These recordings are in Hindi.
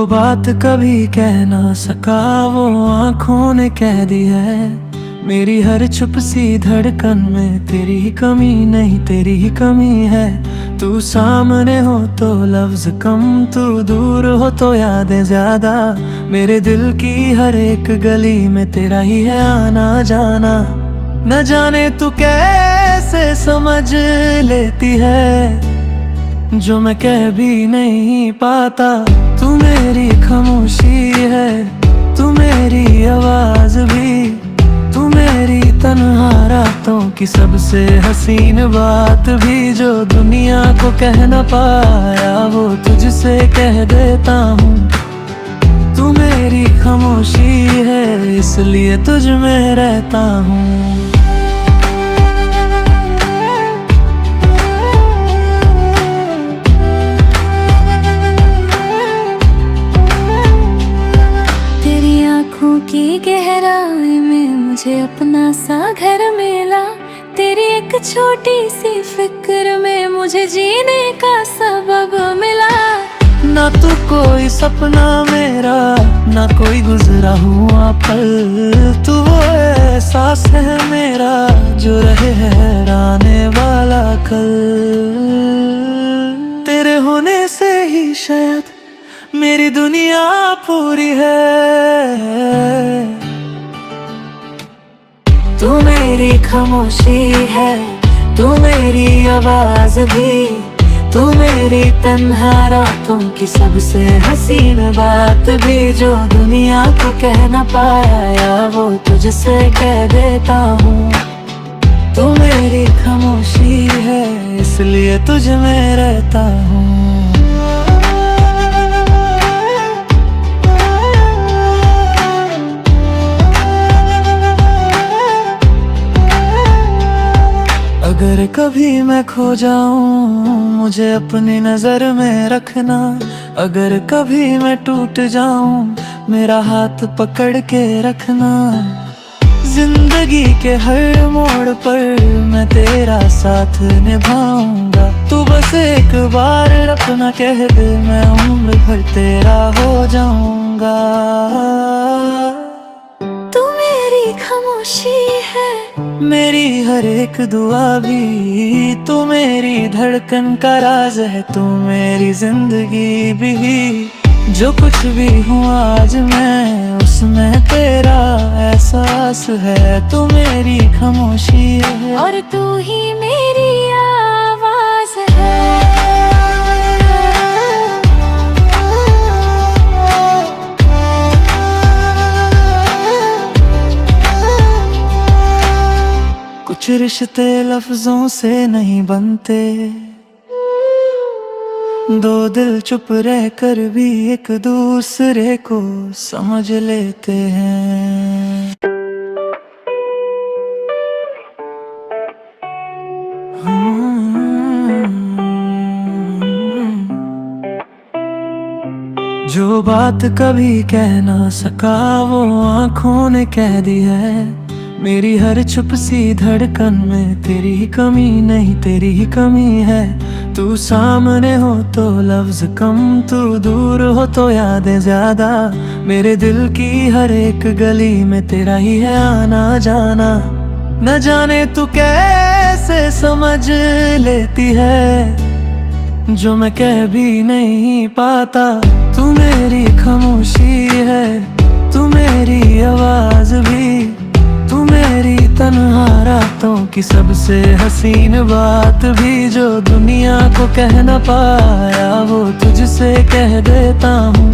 जो बात कभी कह ना सका वो आंखों ने कह दी है। मेरी हर छुप सी धड़कन में तेरी ही कमी नहीं, तेरी ही कमी है। तू सामने हो तो लफ्ज कम, तू दूर हो तो यादें ज्यादा। मेरे दिल की हर एक गली में तेरा ही है आना जाना। न जाने तू कैसे समझ लेती है जो मैं कह भी नहीं पाता। तू मेरी खामोशी है, तू मेरी आवाज भी, तू मेरी तन्हा रातों की सबसे हसीन बात भी। जो दुनिया को कह न पाया वो तुझसे कह देता हूँ। तू मेरी खामोशी है इसलिए तुझ में रहता हूँ। की गहराई में मुझे अपना सा घर मिला। तेरी एक छोटी सी फिक्र में मुझे जीने का सबब मिला। ना तू कोई सपना मेरा, ना कोई गुजरा हुआ पल। तू वो एहसास है मेरा जो रहे हैराने वाला कल। तेरे होने से ही शायद मेरी दुनिया पूरी है। तू मेरी खामोशी है, तू मेरी आवाज भी, तू मेरी तन्हा रातों की सबसे हसीन बात भी। जो दुनिया को कह न पाया वो तुझसे कह देता हूँ। तू मेरी खामोशी है इसलिए तुझ में रहता हूँ। अगर कभी मैं खो जाऊं मुझे अपनी नजर में रखना। अगर कभी मैं टूट जाऊं मेरा हाथ पकड़ के रखना। जिंदगी के हर मोड़ पर मैं तेरा साथ निभाऊंगा। तू बस एक बार अपना कह दे मैं उम्र भर तेरा हो जाऊंगा। तू मेरी खामोशी है, मेरी हर एक दुआ भी, तू मेरी धड़कन का राज है। तू मेरी जिंदगी भी, जो कुछ भी हूँ आज मैं उसमें तेरा एहसास है। तू मेरी खामोशी है और तू ही मेरी आवाज है। कुछ रिश्ते लफ्जों से नहीं बनते, दो दिल चुप रह कर भी एक दूसरे को समझ लेते हैं। जो बात कभी कह ना सका वो आंखों ने कह दी है। मेरी हर छुप सी धड़कन में तेरी ही कमी नहीं, तेरी ही कमी है। तू सामने हो तो लफ्ज कम, तू दूर हो तो यादें ज्यादा। मेरे दिल की हर एक गली में तेरा ही है आना जाना। न जाने तू कैसे समझ लेती है जो मैं कह भी नहीं पाता। तू मेरी खामोशी है, तू मेरी आवाज भी, तू मेरी तन्हा रातों की सबसे हसीन बात भी। जो दुनिया को कह न पाया वो तुझसे कह देता हूँ।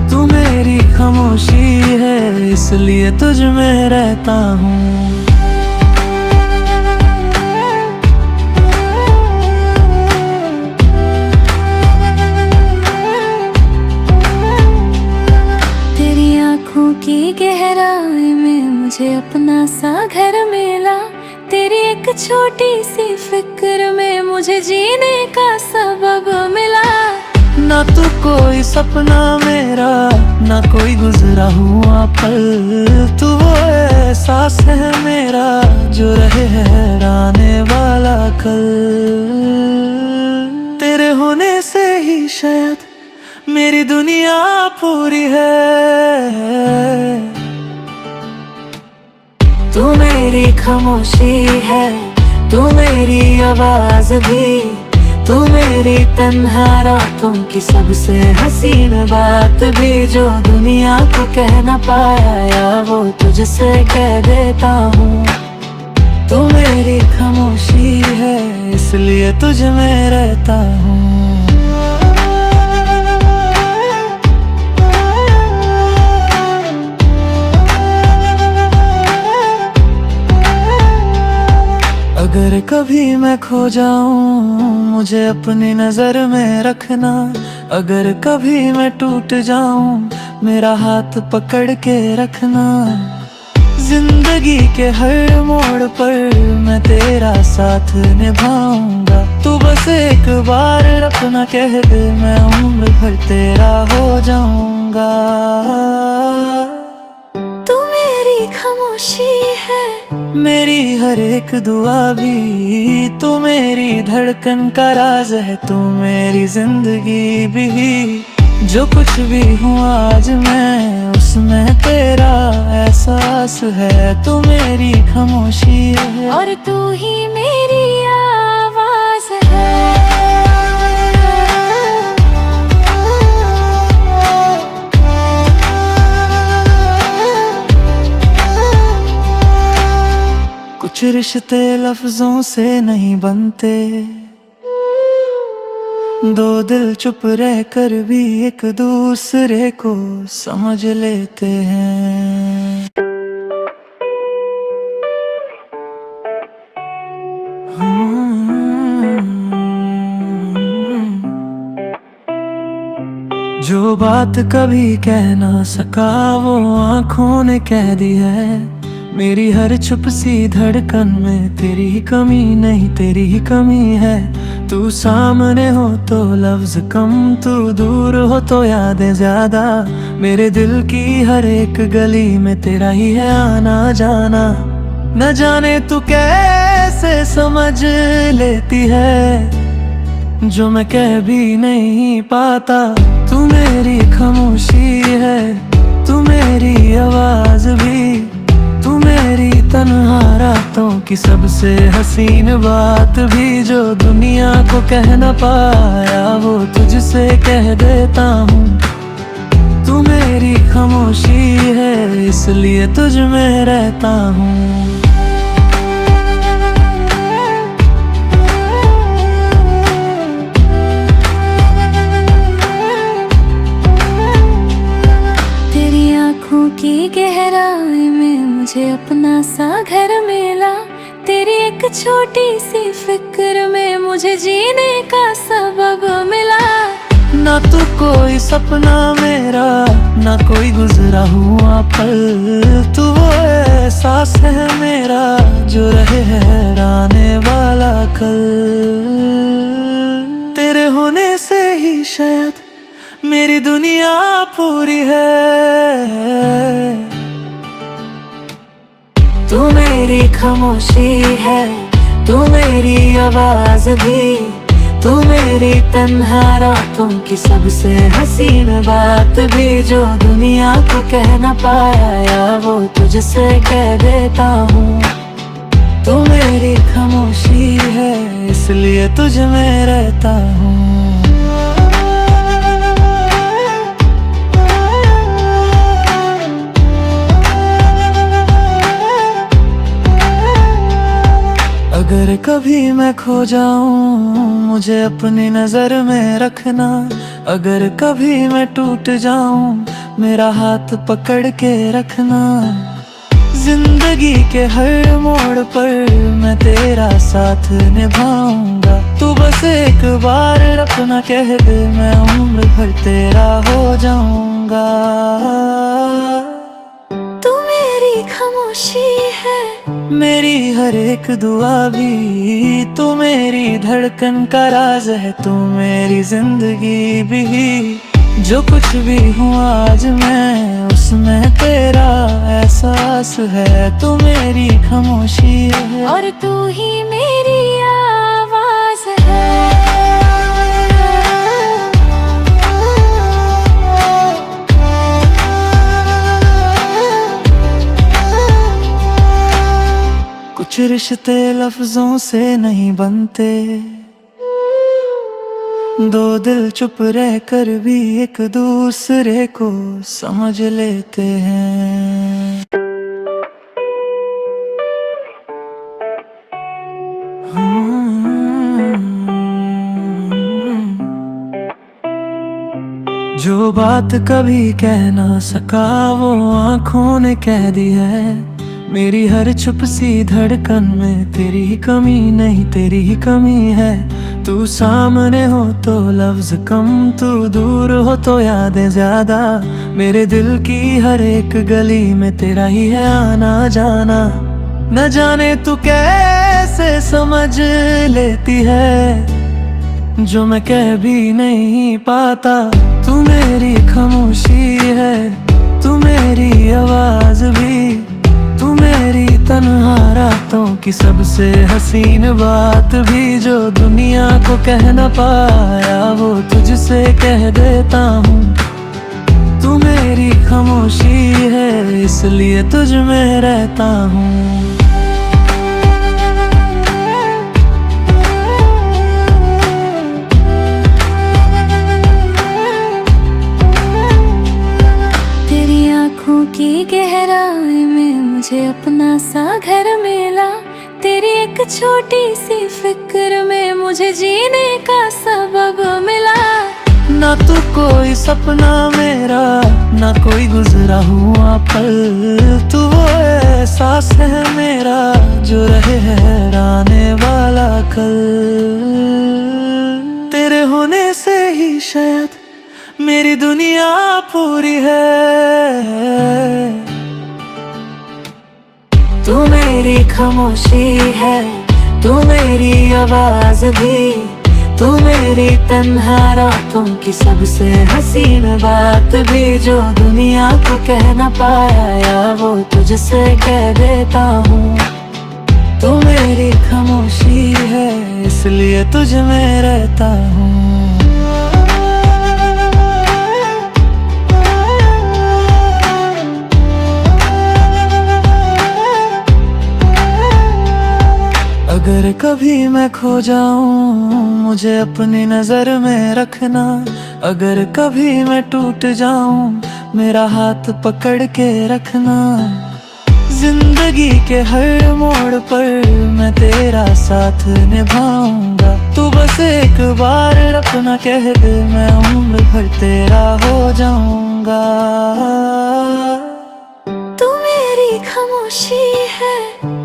तू मेरी खामोशी है इसलिए तुझ में रहता हूँ। तेरी आँखों की गहराई में मुझे अपना सा घर मिला। तेरी एक छोटी सी फिक्र में मुझे जीने का सबब मिला। ना तू कोई सपना मेरा, ना कोई गुजरा हुआ पल। तू वो एहसास है मेरा जो रहे हैराने वाला कल। तेरे होने से ही शायद मेरी दुनिया पूरी है। तू मेरी खामोशी है, तू मेरी आवाज भी, तू मेरी तन्हा रातों की सबसे हसीन बात भी। जो दुनिया को कह न पाया या वो तुझसे कह देता हूँ। तू मेरी खामोशी है, इसलिए तुझ में रहता हूँ। अगर कभी मैं खो जाऊं, मुझे अपनी नजर में रखना। अगर कभी मैं टूट जाऊं, मेरा हाथ पकड़ के रखना। जिंदगी के हर मोड़ पर मैं तेरा साथ निभाऊंगा। तू बस एक बार अपना कह दे, मैं उम्र भर तेरा हो जाऊंगा। तू मेरी खामोशी है, मेरी हर एक दुआ भी, तू मेरी धड़कन का राज है। तू मेरी जिंदगी भी, जो कुछ भी हूँ आज मैं, उसमें तेरा एहसास है। तू मेरी खामोशी है और तू ही मेरी आवाज है। कुछ रिश्ते लफ्जों से नहीं बनते, दो दिल चुप रह कर भी एक दूसरे को समझ लेते हैं। जो बात कभी कह ना सका वो आँखों ने कह दी है। मेरी हर छुप सी धड़कन में तेरी ही कमी नहीं, तेरी ही कमी है। तू सामने हो तो लफ्ज कम, तू दूर हो तो यादें ज्यादा। मेरे दिल की हर एक गली में तेरा ही है आना जाना। न जाने तू कैसे समझ लेती है जो मैं कह भी नहीं पाता। तू मेरी खामोशी है, तू मेरी आवाज भी, तू मेरी तन्हा रातों की सबसे हसीन बात भी। जो दुनिया को कह न पाया वो तुझसे कह देता हूँ। तू मेरी खामोशी है, इसलिए तुझ में रहता हूँ। की गहराई में मुझे अपना सा घर मिला। तेरी एक छोटी सी फिक्र में मुझे जीने का सबब मिला। ना तू कोई सपना मेरा, ना कोई गुजरा हुआ पल। तू वो एहसास है मेरा जो रहे हैराने वाला कल। तेरे होने से ही शायद मेरी दुनिया पूरी है। तू मेरी खामोशी है, तू मेरी आवाज भी, तू मेरी तन्हा रातों की सबसे हसीन बात भी। जो दुनिया को कह न पाया या वो तुझसे कह देता हूँ। तू मेरी खामोशी है, इसलिए तुझ में रहता हूँ। अगर कभी मैं खो जाऊं, मुझे अपनी नजर में रखना। अगर कभी मैं टूट जाऊं, मेरा हाथ पकड़ के रखना। जिंदगी के हर मोड़ पर मैं तेरा साथ निभाऊंगा। तू बस एक बार अपना कह दे, मैं उम्र भर तेरा हो जाऊंगा। तू मेरी खामोशी है, मेरी हर एक दुआ भी, तू मेरी धड़कन का राज है। तू मेरी जिंदगी भी, जो कुछ भी हूँ आज मैं, उसमें तेरा एहसास है। तू मेरी खामोशी है और तू ही मेरी आवाज है। कुछ रिश्ते लफ्जों से नहीं बनते, दो दिल चुप रह कर भी एक दूसरे को समझ लेते हैं। जो बात कभी कह ना सका वो आंखों ने कह दी है। मेरी हर छुप सी धड़कन में तेरी ही कमी नहीं तेरी ही कमी है। तू सामने हो तो लफ्ज कम, तू दूर हो तो यादें ज्यादा। मेरे दिल की हर एक गली में तेरा ही है आना जाना। न जाने तू कैसे समझ लेती है जो मैं कह भी नहीं पाता। तू मेरी खामोशी है, तू मेरी आवाज भी, तू मेरी तन्हा रातों की सबसे हसीन बात भी। जो दुनिया को कह न पाया वो तुझसे कह देता हूँ। तू मेरी खामोशी है इसलिए तुझ में रहता हूँ। की गहराई में मुझे अपना सा घर मिला। तेरी एक छोटी सी फिक्र में मुझे जीने का सबब मिला। ना तू कोई सपना मेरा, ना कोई गुजरा हुआ पल। तू वो एहसास है मेरा जो रहे हैराने वाला कल। तेरे होने से ही शायद मेरी दुनिया पूरी है। तू मेरी खामोशी है, तू मेरी आवाज भी, तू मेरी तन्हा रातों की सबसे हसीन बात भी। जो दुनिया को कह न पाया वो तुझसे कह देता हूँ। तू मेरी खामोशी है इसलिए तुझ में रहता हूँ। अगर कभी मैं खो जाऊं मुझे अपनी नजर में रखना। अगर कभी मैं टूट जाऊं मेरा हाथ पकड़ के रखना। जिंदगी के हर मोड़ पर मैं तेरा साथ निभाऊंगा। तू बस एक बार अपना कह दे मैं उम्र भर तेरा हो जाऊंगा। तू मेरी खामोशी है,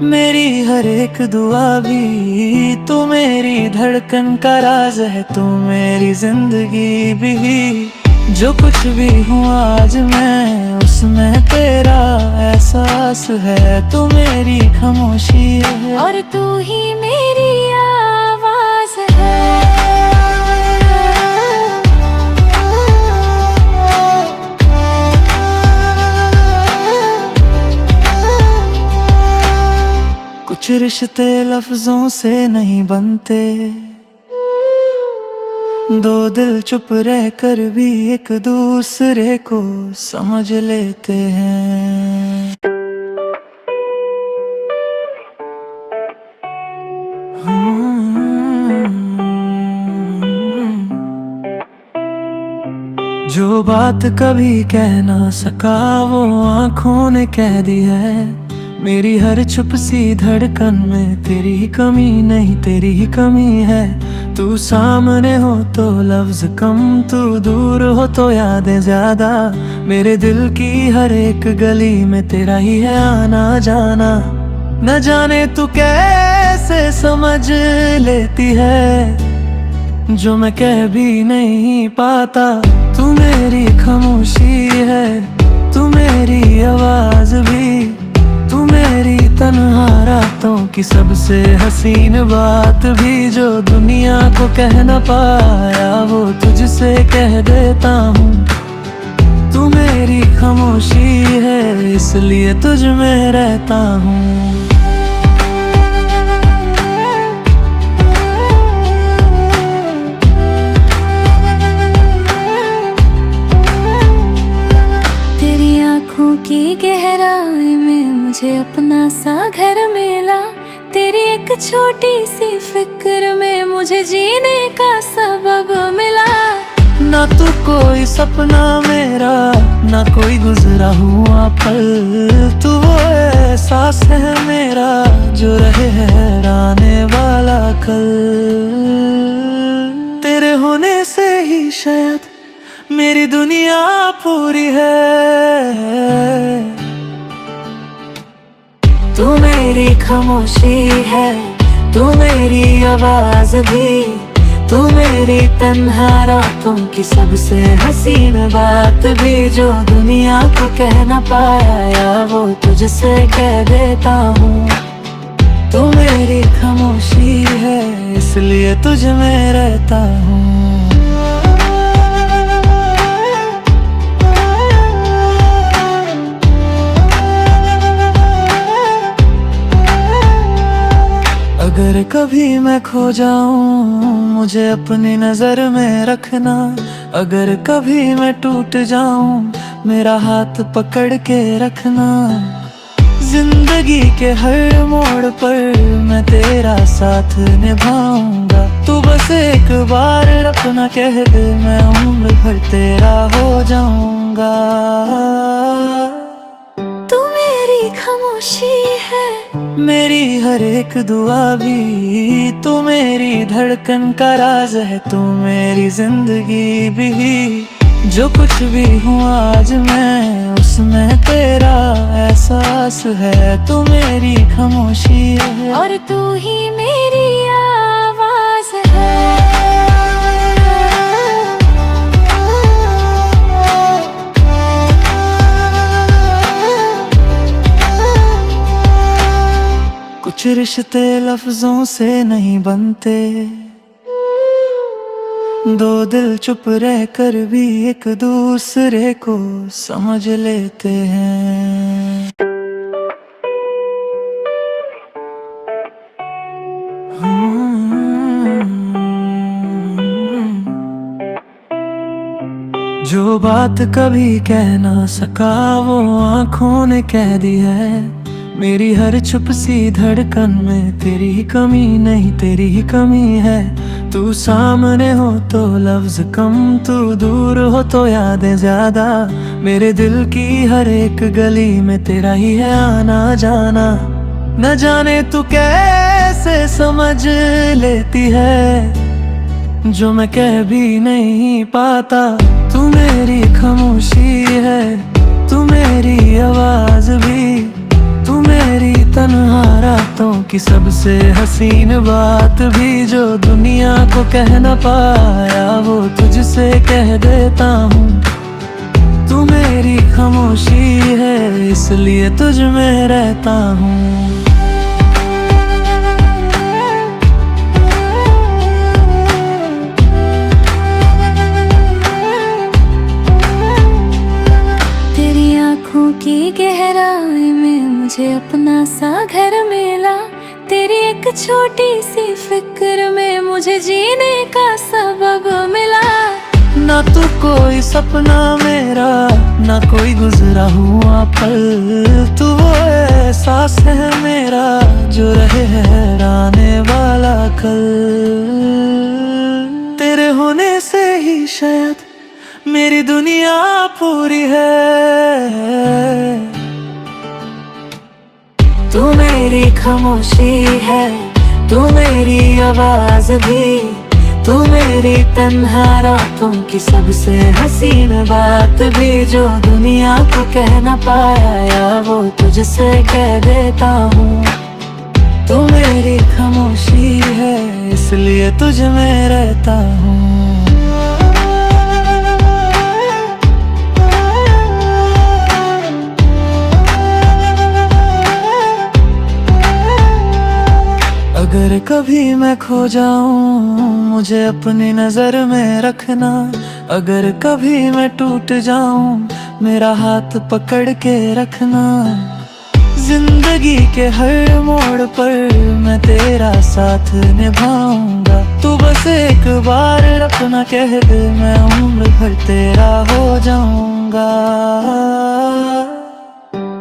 मेरी हर एक दुआ भी, तू मेरी धड़कन का राज है। तू मेरी जिंदगी भी, जो कुछ भी हूँ आज मैं उसमें तेरा एहसास है। तू मेरी खामोशी है और तू ही मेरी आवाज है। कुछ रिश्ते लफ्जों से नहीं बनते, दो दिल चुप रह कर भी एक दूसरे को समझ लेते हैं। जो बात कभी कह ना सका वो आंखों ने कह दी है। मेरी हर छुप सी धड़कन में तेरी ही कमी नहीं तेरी ही कमी है। तू सामने हो तो लफ्ज कम, तू दूर हो तो यादें ज्यादा। मेरे दिल की हर एक गली में तेरा ही है आना जाना। न जाने तू कैसे समझ लेती है जो मैं कह भी नहीं पाता। तू मेरी खामोशी है, तू मेरी आवाज भी, तू मेरी तन्हा रातों की सबसे हसीन बात भी। जो दुनिया को कह न पाया वो तुझसे कह देता हूँ। तू मेरी खामोशी है इसलिए तुझ में रहता हूँ। की गहराई में मुझे अपना सा घर मिला। छोटी सी फिक्र में मुझे जीने का सबब मिला। ना तू कोई सपना मेरा, ना कोई गुजरा हुआ पल, तू वो एहसास है मेरा जो रहे हैराने वाला कल। तेरे होने से ही शायद मेरी दुनिया पूरी है। तू मेरी खामोशी है, तू मेरी आवाज भी, तू मेरी तन्हा रातों की सबसे हसीन बात भी, जो दुनिया को कह न पाया या वो तुझसे कह देता हूँ। तू मेरी खामोशी है, इसलिए तुझ में रहता हूँ। अगर कभी मैं खो जाऊं मुझे अपनी नजर में रखना, अगर कभी मैं टूट जाऊं मेरा हाथ पकड़ के रखना। जिंदगी के हर मोड़ पर मैं तेरा साथ निभाऊंगा, तू बस एक बार अपना कह दे मैं उम्र भर तेरा हो जाऊंगा। तू मेरी खामोशी है, मेरी हर एक दुआ भी, तू मेरी धड़कन का राज है, तू मेरी जिंदगी भी। जो कुछ भी हूँ आज मैं उसमें तेरा एहसास है, तू मेरी खामोशी है और तू ही मेरी आवाज है। कुछ रिश्ते लफ्जों से नहीं बनते, दो दिल चुप रह कर भी एक दूसरे को समझ लेते हैं। जो बात कभी कह ना सका वो आँखों ने कह दी है। मेरी हर छुप सी धड़कन में तेरी ही कमी नहीं तेरी ही कमी है। तू सामने हो तो लफ्ज कम, तू दूर हो तो यादें ज्यादा। मेरे दिल की हर एक गली में तेरा ही है आना जाना। न जाने तू कैसे समझ लेती है जो मैं कह भी नहीं पाता। तू मेरी खामोशी है, तू मेरी आवाज भी, तू मेरी तन्हा रातों की सबसे हसीन बात भी। जो दुनिया को कह न पाया वो तुझसे कह देता हूँ। तू मेरी खामोशी है, इसलिए तुझ में रहता हूँ। तेरी आँखों की गहराई में मुझे अपना सा घर मिला। तेरी एक छोटी सी फिक्र में मुझे जीने का सबब मिला। ना तू कोई सपना मेरा, ना कोई गुजरा हुआ पल, तू वो एहसास है मेरा जो रहे हैराने वाला कल। तेरे होने से ही शायद मेरी दुनिया पूरी है। तू मेरी खामोशी है, तू मेरी आवाज भी, तू मेरी तन्हा रातों की सबसे हसीन बात भी। जो दुनिया को कह न पाया या वो तुझसे कह देता हूँ। तू मेरी खामोशी है, इसलिए तुझ में रहता हूँ। अगर कभी मैं खो जाऊं मुझे अपनी नजर में रखना, अगर कभी मैं टूट जाऊं मेरा हाथ पकड़ के रखना। जिंदगी के हर मोड़ पर मैं तेरा साथ निभाऊंगा, तू बस एक बार अपना कह दे मैं उम्र भर तेरा हो जाऊंगा।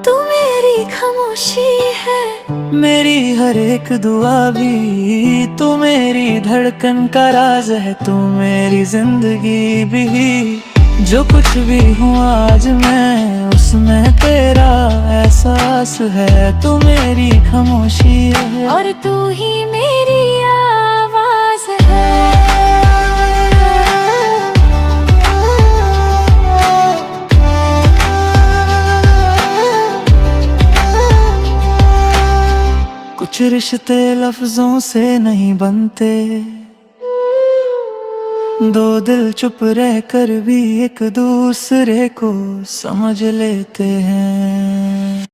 तू मेरी मेरी खामोशी है, मेरी हर एक दुआ भी, तू मेरी धड़कन का राज है, तू मेरी जिंदगी भी। जो कुछ भी हूँ आज मैं, उसमें तेरा एहसास है, तू मेरी खामोशी है और तू ही मेरी आवाज है। कुछ रिश्ते लफ्जों से नहीं बनते, दो दिल चुप रह कर भी एक दूसरे को समझ लेते हैं।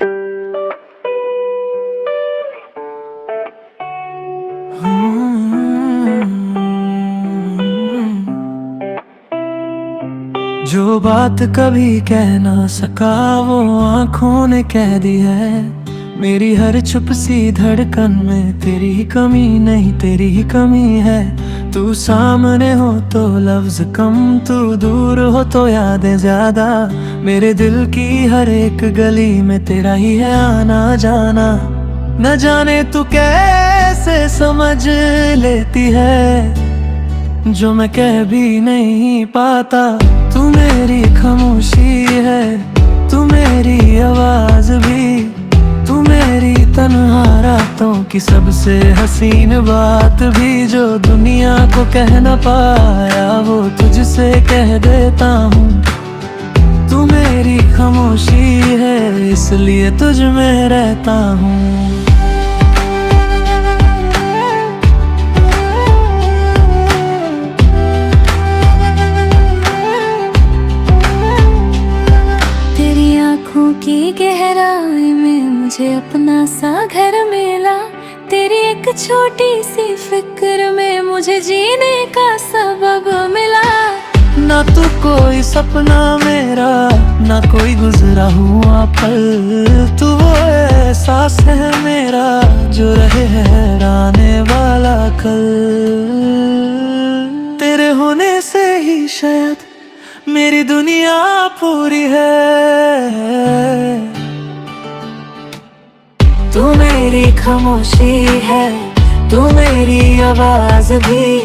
जो बात कभी कह ना सका वो आँखों ने कह दी है। मेरी हर चुप सी धड़कन में तेरी ही कमी नहीं, तेरी ही कमी है। तू सामने हो तो लफ्ज कम, तू दूर हो तो यादें ज्यादा। मेरे दिल की हर एक गली में तेरा ही है आना जाना। न जाने तू कैसे समझ लेती है जो मैं कह भी नहीं पाता। तू मेरी खामोशी है, तू मेरी आवाज भी, तू मेरी तन्हा रातों की सबसे हसीन बात भी। जो दुनिया को कह न पाया वो तुझसे कह देता हूँ। तू मेरी खामोशी है इसलिए तुझ में रहता हूँ। की गहराई में मुझे अपना सा घर मिला। तेरी एक छोटी सी फिक्र में मुझे जीने का सबब मिला। ना तू कोई सपना मेरा, ना कोई गुजरा हुआ पल। तू वो एहसास है मेरा जो रहे हैराने वाला कल। तेरे होने से ही शायद मेरी दुनिया पूरी है। तू मेरी खामोशी है, तू मेरी आवाज भी,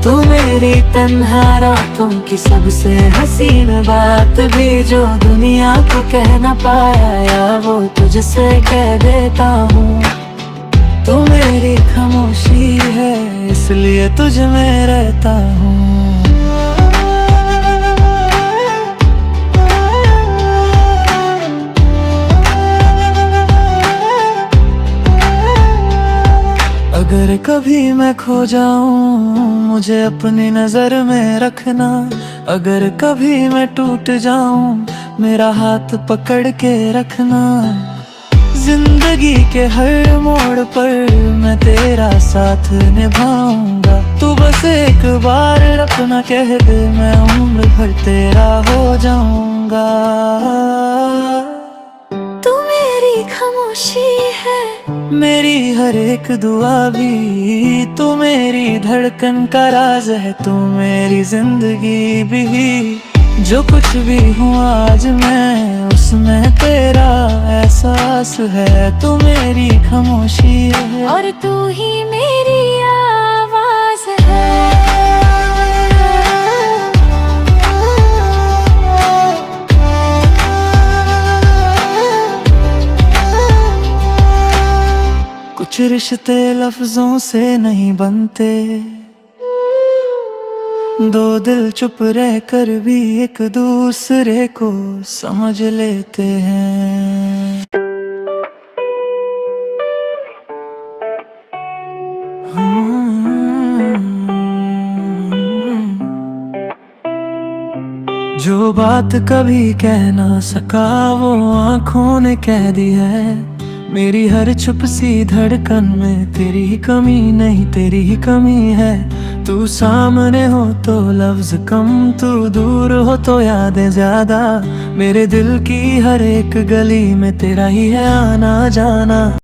तू मेरी तन्हा रातों की सबसे हसीन बात भी। जो दुनिया को कह न पाया वो तुझसे कह देता हूँ। तू मेरी खामोशी है इसलिए तुझ में रहता हूँ। अगर कभी मैं खो जाऊं मुझे अपनी नजर में रखना। अगर कभी मैं टूट जाऊं मेरा हाथ पकड़ के रखना। जिंदगी के हर मोड़ पर मैं तेरा साथ निभाऊंगा। तू बस एक बार अपना कह दे मैं उम्र भर तेरा हो जाऊंगा। तू मेरी खामोशी है, मेरी हर एक दुआ भी, तू मेरी धड़कन का राज है, तू मेरी जिंदगी भी। जो कुछ भी हूँ आज मैं उसमें तेरा एहसास है। तू मेरी खामोशी है और तू ही मेरी आवाज है। कुछ रिश्ते लफ्जों से नहीं बनते, दो दिल चुप रह कर भी एक दूसरे को समझ लेते हैं। जो बात कभी कह ना सका वो आँखों ने कह दी है। मेरी हर चुप सी धड़कन में तेरी ही कमी नहीं, तेरी ही कमी है। तू सामने हो तो लफ्ज कम, तू दूर हो तो यादें ज्यादा। मेरे दिल की हर एक गली में तेरा ही है आना जाना।